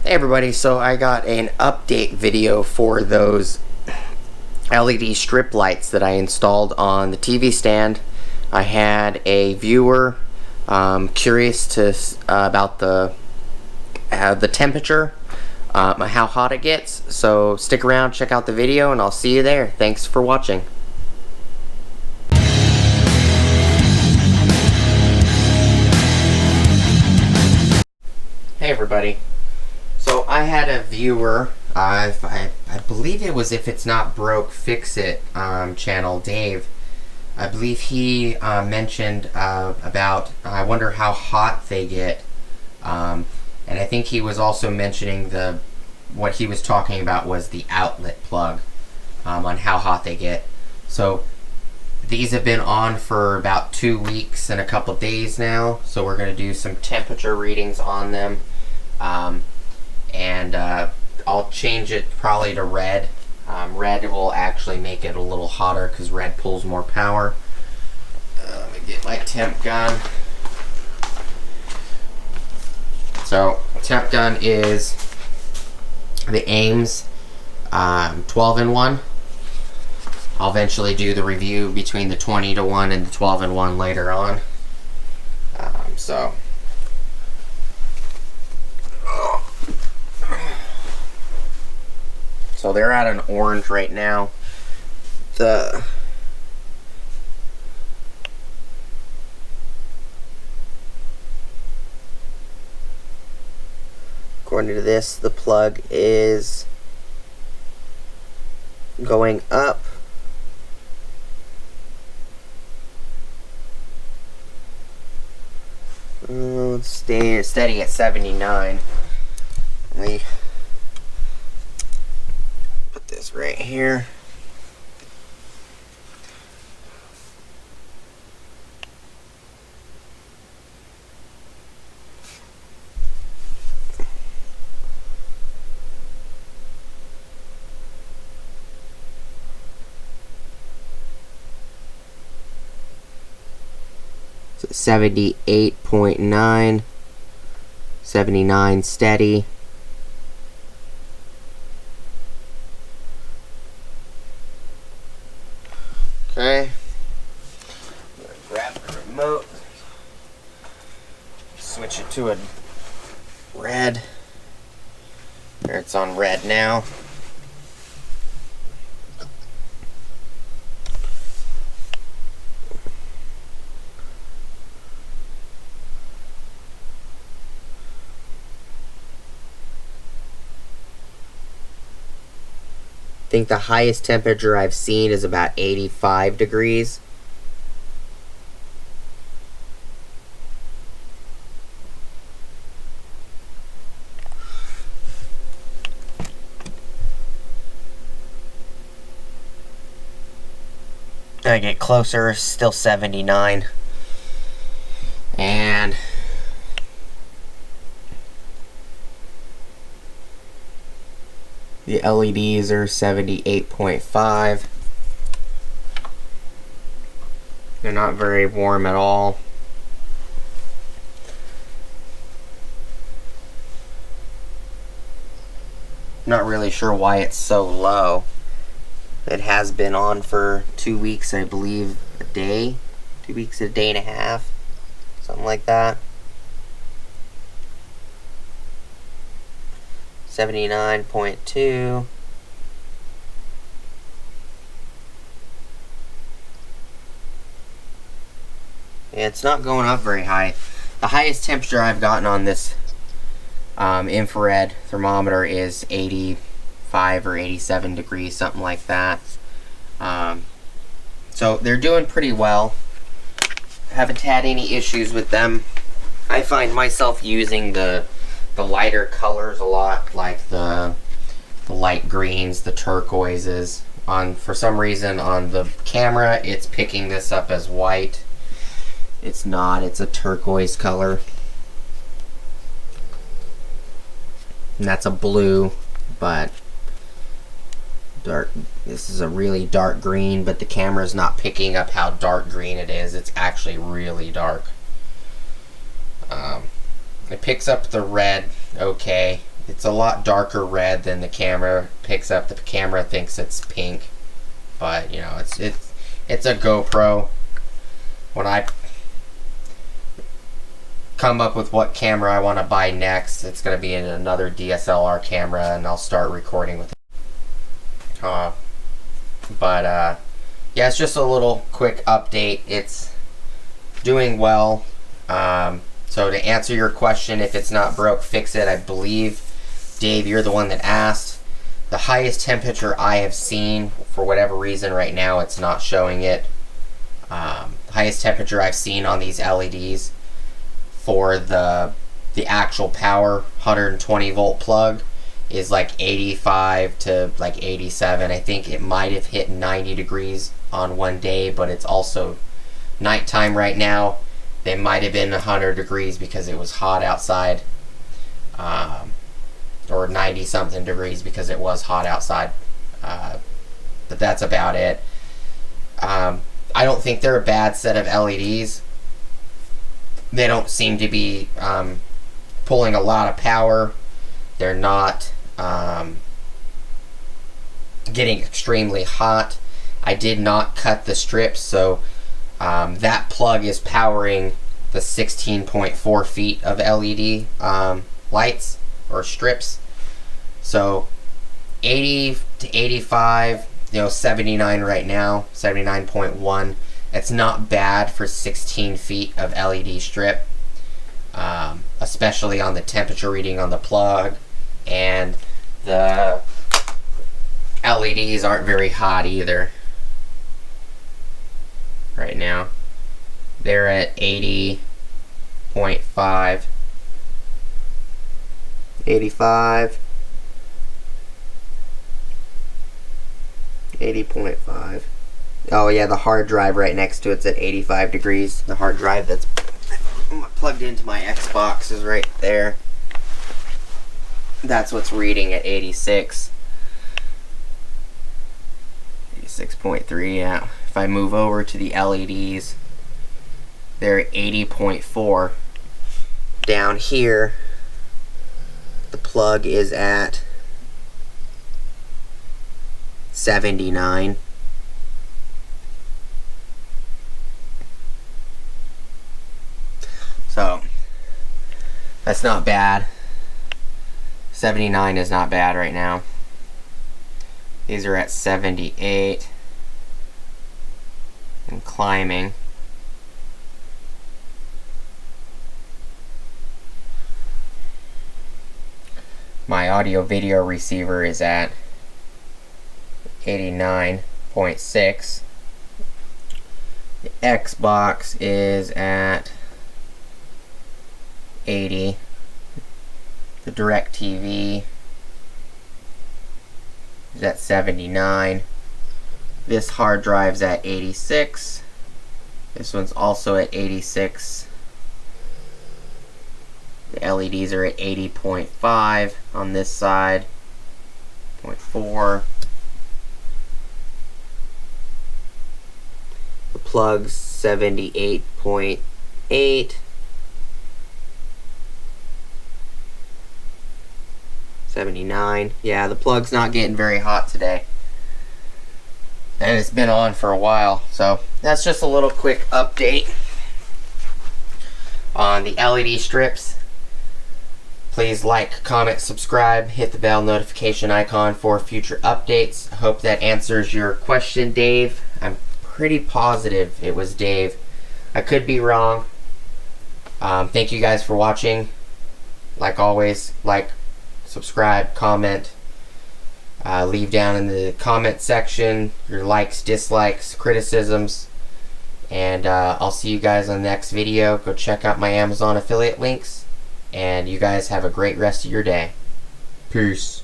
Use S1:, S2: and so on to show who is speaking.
S1: Hey everybody, so I got an update video for those LED strip lights that I installed on the TV stand. I had a viewer curious about the temperature, how hot it gets, so stick around, check out the video, and I'll see you there. Thanks for watching. Hey everybody. So I had a viewer, I believe it was If It's Not Broke, Fix It channel, Dave. I believe he mentioned about, I wonder how hot they get. And I think he was also mentioning what he was talking about was the outlet plug on how hot they get. So these have been on for about 2 weeks and a couple days now. So we're going to do some temperature readings on them. And I'll change it probably to red. Red will actually make it a little hotter because red pulls more power. Let me get my temp gun. So temp gun is the Ames 12-in-1. I'll eventually do the review between the 20-to-1 and the 12-in-1 later on. So they're at an orange right now. According to this, the plug is going up. Let's stay steady at 79. Let me put this right here. So 78.9, 79 steady. Okay, I'm gonna grab the remote, switch it to a red. There, it's on red now. I think the highest temperature I've seen is about 85 degrees. I get closer, still 79. And the LEDs are 78.5. They're not very warm at all. Not really sure why it's so low. It has been on for 2 weeks, I believe, a day. 2 weeks, a day and a half. Something like that. 79.2. Yeah, it's not going up very high. The highest temperature I've gotten on this infrared thermometer is 85 or 87 degrees, something like that. So they're doing pretty well. Haven't had any issues with them. I find myself using the lighter colors a lot, like the light greens, the turquoises. For some reason on the camera it's picking this up as white. It's not, it's a turquoise color. And that's a blue, but dark. This is a really dark green, but the camera's not picking up how dark green it is. It's actually really dark. It picks up the red okay, It's a lot darker red than the camera picks up. The camera thinks it's pink, but you know, it's a GoPro. When I come up with what camera I want to buy next, it's going to be in another DSLR camera, and I'll start recording with it. Yeah, it's just a little quick update. It's doing well. So to answer your question, if it's not broke, fix it. I believe, Dave, you're the one that asked. The highest temperature I have seen, for whatever reason right now, it's not showing it. The highest temperature I've seen on these LEDs for the actual power 120 volt plug is like 85 to like 87. I think it might have hit 90 degrees on one day, but it's also nighttime right now. They might have been 100 degrees because it was hot outside, or 90 something degrees because it was hot outside, but that's about it. I don't think they're a bad set of LEDs. They don't seem to be pulling a lot of power. They're not getting extremely hot. I did not cut the strips, so that plug is powering the 16.4 feet of LED lights or strips. So 80 to 85, 79 right now, 79.1. It's not bad for 16 feet of LED strip, especially on the temperature reading on the plug, and the LEDs aren't very hot either right now. They're at 80.5, 85, 80.5. Oh yeah, the hard drive right next to it's at 85 degrees. The hard drive that's plugged into my Xbox is right there. That's what's reading at 86. 86.3, yeah. If I move over to the LEDs, they're at 80.4. Down here, the plug is at 79. So, that's not bad. 79 is not bad right now. These are at 78 and climbing. My audio video receiver is at 89.6. The Xbox is at 80. The DirecTV is at 79. This hard drive's at 86. This one's also at 86. The LEDs are at 80.5 on this side. 0.4. The plug's 78.8. 79. Yeah, the plug's not getting very hot today. And it's been on for a while. So that's just a little quick update on the LED strips. Please like, comment, subscribe, hit the bell notification icon for future updates. I hope that answers your question, Dave. I'm pretty positive it was Dave. I could be wrong. Thank you guys for watching. Like always, like, subscribe, comment, leave down in the comment section your likes, dislikes, criticisms, and I'll see you guys on the next video. Go check out my Amazon affiliate links, and you guys have a great rest of your day. Peace.